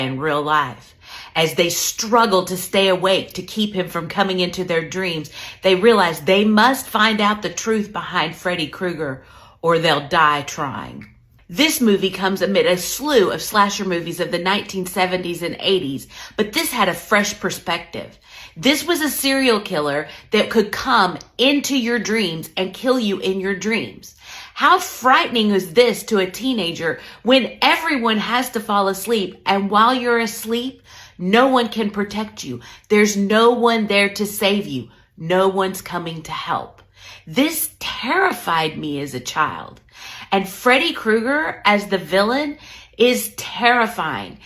in real life. As they struggle to stay awake to keep him from coming into their dreams, they realize they must find out the truth behind Freddy Krueger or they'll die trying. This movie comes amid a slew of slasher movies of the 1970s and 80s, but this had a fresh perspective. This was a serial killer that could come into your dreams and kill you in your dreams. How frightening is this to a teenager when everyone has to fall asleep, and while you're asleep, no one can protect you. There's no one there to save you. No one's coming to help. This terrified me as a child. And Freddy Krueger as the villain is terrifying.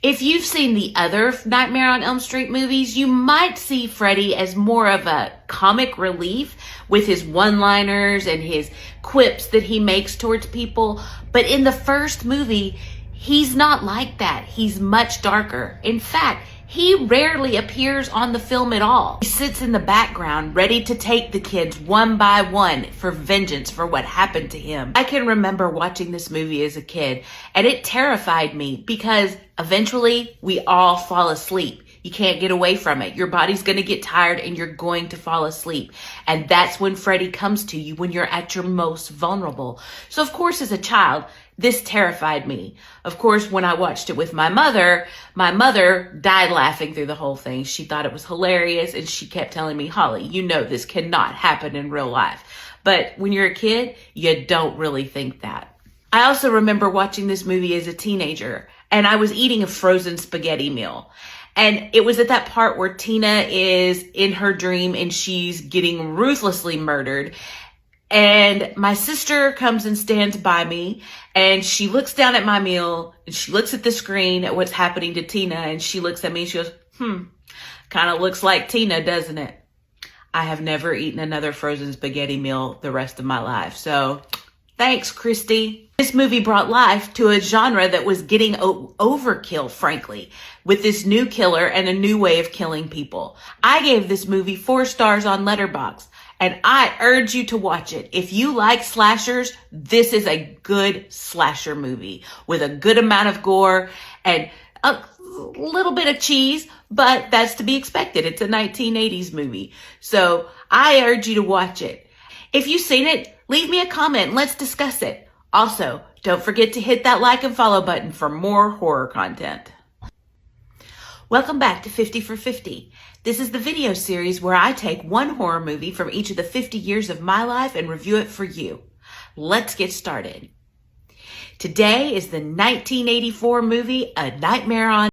If you've seen the other Nightmare on Elm Street movies, you might see Freddy as more of a comic relief with his one-liners and his quips that he makes towards people. But in the first movie, he's not like that. He's much darker. In fact, he rarely appears on the film at all. He sits in the background, ready to take the kids one by one for vengeance for what happened to him. I can remember watching this movie as a kid, and it terrified me because eventually we all fall asleep. You can't get away from it. Your body's going to get tired and you're going to fall asleep. And that's when Freddy comes to you, when you're at your most vulnerable. So of course, as a child, this terrified me. Of course, when I watched it with my mother died laughing through the whole thing. She thought it was hilarious and she kept telling me, Holly, you know this cannot happen in real life. But when you're a kid, you don't really think that. I also remember watching this movie as a teenager and I was eating a frozen spaghetti meal. And it was at that part where Tina is in her dream and she's getting ruthlessly murdered. And my sister comes and stands by me and she looks down at my meal and she looks at the screen at what's happening to Tina and she looks at me and she goes, kind of looks like Tina, doesn't it? I have never eaten another frozen spaghetti meal the rest of my life. So thanks, Christy. This movie brought life to a genre that was getting overkill, frankly, with this new killer and a new way of killing people. I gave this movie 4 stars on Letterboxd. And I urge you to watch it. If you like slashers, this is a good slasher movie with a good amount of gore and a little bit of cheese, but that's to be expected. It's a 1980s movie. So I urge you to watch it. If you've seen it, leave me a comment and let's discuss it. Also, don't forget to hit that like and follow button for more horror content. Welcome back to 50 for 50. This is the video series where I take one horror movie from each of the 50 years of my life and review it for you. Let's get started. Today is the 1984 movie, A Nightmare on